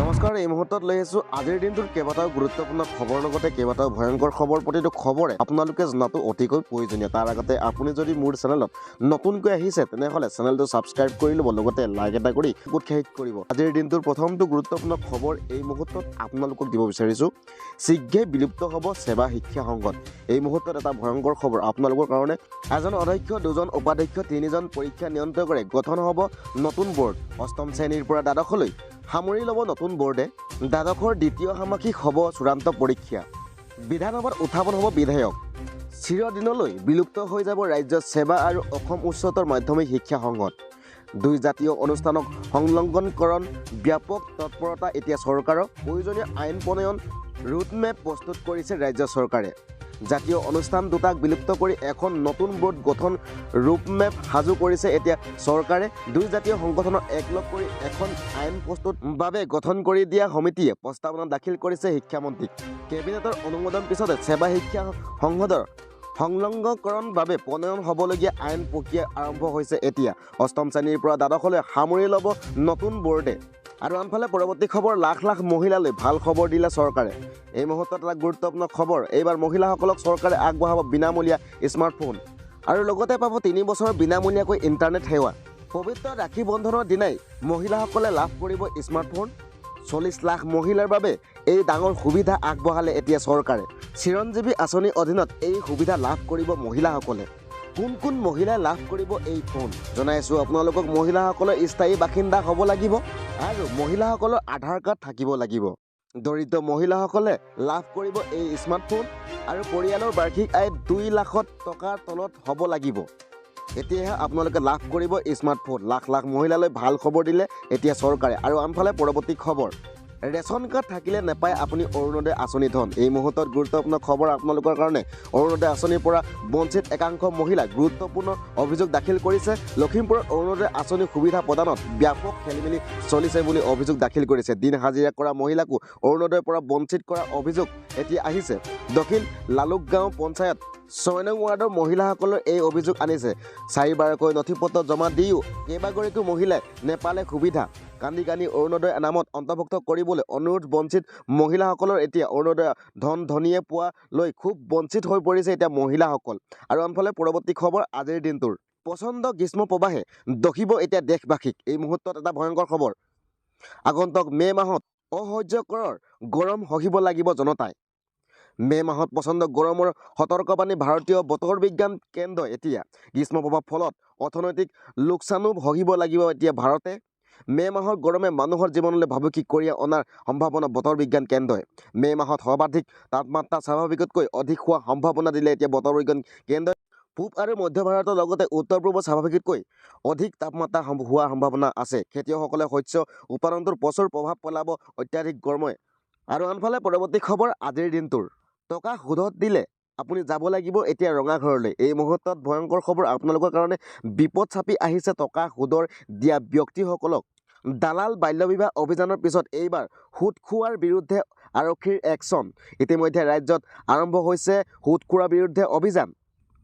নমস্কাৰ এই মুহূৰ্তত লৈ আছো আজিৰ দিনটোৰ কেইবাটাও গুৰুত্বপূৰ্ণ খবৰ লগতে কেইবাটাও ভয়ংকৰ খবৰ প্ৰতিটো খবৰে আপোনালোকে জনাটো অতিকৈ প্ৰয়োজনীয় তাৰ আগতে আপুনি যদি মোৰ চেনেলত নতুনকৈ আহিছে তেনেহলে চেনেলটো সাবস্ক্ৰাইব কৰি ল'ব লগতে লাইক এটা কৰি উৎসাহিত কৰিব আজিৰ দিনটোৰ প্ৰথমটো গুৰুত্বপূৰ্ণ খবৰ এই মুহূৰ্তত আপোনালোকক দিব বিচাৰিছো শীঘ্ৰে বিলুপ্ত হ'ব সেৱা শিক্ষা সংঘত এই মুহূৰ্তত এটা ভয়ংকৰ খবৰ আপোনালোকৰ কাৰণে এজন অধ্যক্ষ দুজন উপাধ্যক্ষ তিনিজন পৰীক্ষা নিয়ন্ত্ৰকৰে গঠন হ'ব নতুন বোৰ্ড অষ্টম শ্ৰেণীৰ পৰা দ্বাদশলৈ সামৰি ল'ব নতুন বোৰ্ডে দ্বাদশৰ দ্বিতীয় ষান্মাসিক হ'ব চূড়ান্ত পৰীক্ষা বিধানসভাত উত্থাপন হ'ব বিধেয়ক চিৰদিনলৈ বিলুপ্ত হৈ যাব ৰাজ্য সেৱা আৰু অসম উচ্চতৰ মাধ্যমিক শিক্ষা সংঘত দুই জাতীয় অনুষ্ঠানক সংলগ্নকৰণ ব্যাপক তৎপৰতা এতিয়া চৰকাৰৰ প্ৰয়োজনীয় আইন প্ৰণয়ন ৰুটমেপ প্ৰস্তুত কৰিছে ৰাজ্য চৰকাৰে জাতীয় অনুষ্ঠান দুটাক বিলুপ্ত কৰি এখন নতুন বোৰ্ড গঠন ৰুটমেপ সাজু কৰিছে এতিয়া চৰকাৰে দুই জাতীয় সংগঠনৰ একলগ কৰি এখন আইন প্ৰস্তুত বাবে গঠন কৰি দিয়া সমিতিয়ে প্ৰস্তাৱনা দাখিল কৰিছে শিক্ষামন্ত্ৰীক কেবিনেটৰ অনুমোদন পিছতে সেৱা শিক্ষা সংঘৰ সংলগ্নকৰণ বাবে প্ৰণয়ন হ'বলগীয়া আইন প্ৰক্ৰিয়া আৰম্ভ হৈছে এতিয়া অষ্টম শ্ৰেণীৰ পৰা দ্বাদশলৈ সামৰি ল'ব নতুন বোৰ্ডে আৰু আনফালে পৰৱৰ্তী খবৰ লাখ লাখ মহিলালৈ ভাল খবৰ দিলে চৰকাৰে এই মুহূৰ্তত এটা গুৰুত্বপূৰ্ণ খবৰ এইবাৰ মহিলাসকলক চৰকাৰে আগবঢ়াব বিনামূলীয়া স্মাৰ্টফোন আৰু লগতে পাব 3 বছৰৰ বিনামূলীয়াকৈ ইণ্টাৰনেট সেৱা পবিত্ৰ ৰাখী বন্ধনৰ দিনাই মহিলাসকলে লাভ কৰিব স্মাৰ্টফোন 40 লাখ মহিলাৰ বাবে এই ডাঙৰ সুবিধা আগবঢ়ালে এতিয়া চৰকাৰে চিৰঞ্জীৱী আঁচনিৰ অধীনত এই সুবিধা লাভ কৰিব মহিলাসকলে কোন মহিলাই লাভ কৰিব এই ফোন জনাইছো আপোনালোকক মহিলাসকলৰ স্থায়ী বাসিন্দা হ'ব লাগিব আৰু মহিলাসকলৰ আধাৰ কাৰ্ড থাকিব লাগিব দৰিদ্ৰ মহিলাসকলে লাভ কৰিব এই স্মাৰ্টফোন আৰু পৰিয়ালৰ বাৰ্ষিক আয় 2 লাখ টকাৰ তলত হ'ব লাগিব এতিয়াহে আপোনালোকে লাভ কৰিব স্মাৰ্টফোন লাখ লাখ মহিলালৈ ভাল খবৰ দিলে এতিয়া চৰকাৰে আৰু আনফালে পৰৱৰ্তী খবৰ ৰেচন কাৰ্ড থাকিলে নেপায় আপুনি অৰুণোদয় আঁচনি ধন এই মুহূৰ্তত গুৰুত্বপূৰ্ণ খবৰ আপোনালোকৰ কাৰণে অৰুণোদয় আঁচনিৰ পৰা বঞ্চিত একাংশ মহিলা গুৰুত্বপূৰ্ণ অভিযোগ দাখিল কৰিছে লখিমপুৰৰ অৰুণোদয় আঁচনি সুবিধা প্ৰদানত ব্যাপক খেলিমেলি চলিছে বুলি অভিযোগ দাখিল কৰিছে দিন হাজিৰা কৰা মহিলাকো অৰুণোদয়ৰ পৰা বঞ্চিত কৰা অভিযোগ এতিয়া আহিছে দক্ষিণ লালুকগাঁও পঞ্চায়ত 6 নং ৱাৰ্ডৰ মহিলাসকলৰ এই অভিযোগ আনিছে 4বাৰকৈ নথিপত্ৰ জমা দিও কেইবাগৰাকী মহিলাই নেপালে সুবিধা কান্দি অৰুণোদয় নামত অন্তৰ্ভুক্ত কৰিবলৈ অনুৰোধ বঞ্চিত মহিলাসকলৰ এতিয়া অৰুণোদয় ধনীয়ে পোৱা লৈ খুব বঞ্চিত হৈ পৰিছে এতিয়া মহিলাসকল আৰু আনফালে পৰৱৰ্তী খবৰ আজিৰ দিনটোৰ পচন্দ গ্ৰীষ্ম প্ৰবাহে দখিব এতিয়া দেশবাসীক এই মুহূৰ্তত এটা ভয়ংকৰ খবৰ আগন্তুক মে মাহত অসহ্যকৰ গৰম সহিব লাগিব জনতাই মে মাহত পচন্দ গৰমৰ সতৰ্কবাণী ভাৰতীয় বতৰ বিজ্ঞান কেন্দ্ৰ এতিয়া গ্ৰীষ্ম প্ৰভাৱ ফলত অৰ্থনৈতিক লোকচানো সহিব লাগিব এতিয়া ভাৰতে মে মাহৰ গৰমে মানুহৰ জীৱনলৈ ভাবুকি কঢ়িয়াই অনাৰ সম্ভাৱনা বতৰ বিজ্ঞান কেন্দ্ৰই মে মাহত সৰ্বাধিক তাপমাত্ৰা স্বাভাৱিকতকৈ অধিক হোৱাৰ সম্ভাৱনা দিলে এতিয়া বতৰ বিজ্ঞান কেন্দ্ৰই পূব আৰু মধ্য ভাৰতৰ লগতে উত্তৰ পূৰ্ব স্বাভাৱিকতকৈ অধিক তাপমাত্ৰা হোৱাৰ সম্ভাৱনা আছে খেতিয়কসকলে শস্য উৎপাদনটোৰ প্ৰচুৰ প্ৰভাৱ পেলাব অত্যাধিক গৰমে আৰু আনফালে পৰৱৰ্তী খবৰ আজিৰ দিনটোৰ টকা সুদত দিলে আপুনি যাব লাগিব এতিয়া ৰঙা ঘৰলৈ এই মুহূৰ্তত ভয়ংকৰ খবৰ আপোনালোকৰ কাৰণে বিপদ চাপি আহিছে টকা সুদৰ দিয়া ব্যক্তিসকলক দালাল বাল্যবিবাহ অভিযানৰ পিছত এইবাৰ সুদ খোৱাৰ বিৰুদ্ধে আৰক্ষীৰ একশ্যন ইতিমধ্যে ৰাজ্যত আৰম্ভ হৈছে সুদ খোৱাৰ বিৰুদ্ধে অভিযান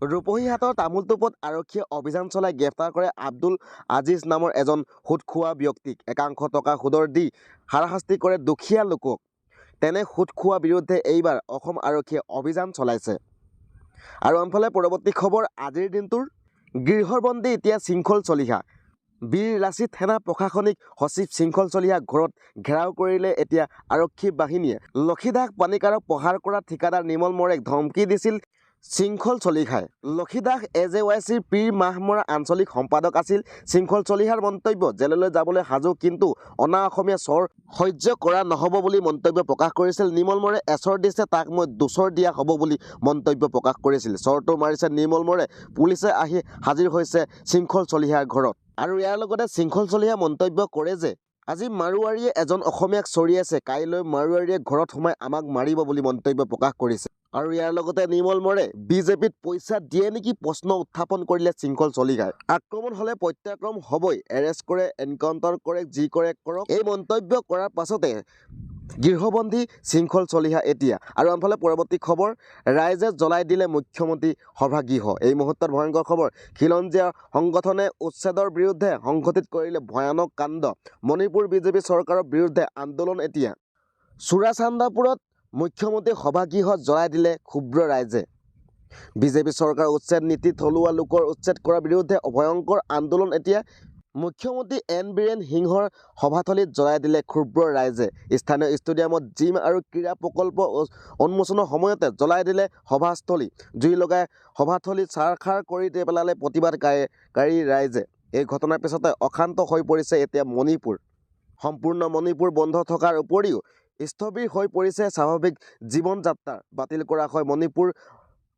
ৰূপহীহাটৰ তামোলটোপত আৰক্ষীয়ে অভিযান চলাই গ্ৰেপ্তাৰ কৰে আব্দুল আজিজ নামৰ এজন সুদ খোৱা ব্যক্তিক একাংশ টকা সুদৰ দি হাৰাশাস্তি কৰে দুখীয়া লোকক তেনে সুদ খোৱাৰ বিৰুদ্ধে এইবাৰ অসম আৰক্ষীয়ে অভিযান চলাইছে আৰু আনফালে পৰৱৰ্তী খবৰ আজিৰ দিনটোৰ গৃহবন্দী এতিয়া শৃংখল চলিহা বীৰ লাচিত সেনা প্ৰশাসনিক সচিব শৃংখল চলিহা ঘৰত ঘেৰাও কৰিলে এতিয়া আৰক্ষী বাহিনীয়ে লক্ষীদাস পানিকাৰক প্ৰহাৰ কৰা ঠিকাদাৰ নিৰ্মল মৰেক ধমকি দিছিল শৃংখল চলিহাই লক্ষীদাস AJYCৰ পীৰ মাহমৰা আঞ্চলিক সম্পাদক আছিল শৃংখল চলিহাৰ মন্তব্য জেললৈ যাবলৈ সাজু কিন্তু অনা অসমীয়া স্বৰ সহ্য কৰা নহ'ব বুলি মন্তব্য প্ৰকাশ কৰিছিল নিৰ্মল মৰে এচৰ দিছে তাক মই দুচৰ দিয়া হ'ব বুলি মন্তব্য প্ৰকাশ কৰিছিল চৰটো মাৰিছে নিৰ্মল মৰে পুলিচে আহি হাজিৰ হৈছে শৃংখল চলিহাৰ ঘৰত আৰু ইয়াৰ লগতে শৃংখল চলিহা মন্তব্য কৰে যে আজি মাৰুৱাৰীয়ে এজন অসমীয়াক চৰি আছে কাইলৈ মাৰুৱাৰীয়ে ঘৰত সোমাই আমাক মাৰিব বুলি মন্তব্য প্ৰকাশ কৰিছে আৰু ইয়াৰ লগতে নিৰ্মল মৰে বিজেপিত পইচা দিয়ে নেকি প্ৰশ্ন উত্থাপন কৰিলে শৃংখল চলিহাই আক্ৰমণ হলে প্ৰত্যাক্ৰম হ'বই এৰেষ্ট কৰে এনকাউণ্টাৰ কৰে যি কৰে কৰক এই মন্তব্য কৰাৰ পাছতে গৃহবন্দী শৃংখল চলিহা এতিয়া আৰু আনফালে পৰৱৰ্তী খবৰ ৰাইজে জ্বলাই দিলে মুখ্যমন্ত্ৰী সভাগৃহ এই মুহূৰ্তত ভয়ংকৰ খবৰ খিলঞ্জীয়া সংগঠনে উচ্ছেদৰ বিৰুদ্ধে সংঘটিত কৰিলে ভয়ানক কাণ্ড মণিপুৰ বিজেপি চৰকাৰৰ বিৰুদ্ধে আন্দোলন এতিয়া চুৰাচান্দাপুৰত মুখ্যমন্ত্ৰী সভাগৃহ জ্বলাই দিলে ক্ষুব্ৰ ৰাইজে বিজেপি চৰকাৰৰ উচ্ছেদ নীতি থলুৱা লোকৰ উচ্ছেদ কৰাৰ বিৰুদ্ধে ভয়ংকৰ আন্দোলন এতিয়া মুখ্যমন্ত্ৰী এন বীৰেন সিংহৰ সভাথলীত জ্বলাই দিলে ক্ষুব্ৰ ৰাইজে স্থানীয় ষ্টেডিয়ামত জিম আৰু ক্ৰীড়া প্ৰকল্প উন্মোচনৰ সময়তে জ্বলাই দিলে সভাস্থলী জুই লগাই সভাথলী ছাৰখাৰ কৰি পেলালে প্ৰতিবাদকাৰী ৰাইজে এই ঘটনাৰ পিছতে অশান্ত হৈ পৰিছে এতিয়া মণিপুৰ সম্পূৰ্ণ মণিপুৰ বন্ধ থকাৰ উপৰিও স্থবিৰ হৈ পৰিছে স্বাভাৱিক জীৱন যাত্ৰা বাতিল কৰা হয় মণিপুৰ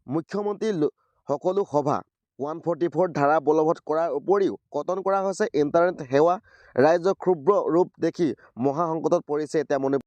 মুখ্যমন্ত্ৰী সকলো সভা 144 ধাৰা বলবৎ কৰাৰ উপৰিও কটন কৰা হৈছে ইণ্টাৰনেট সেৱা ৰাইজৰ ক্ষুব্ৰ ৰূপ দেখি মহাসংকটত পৰিছে এতিয়া মণিপুৰ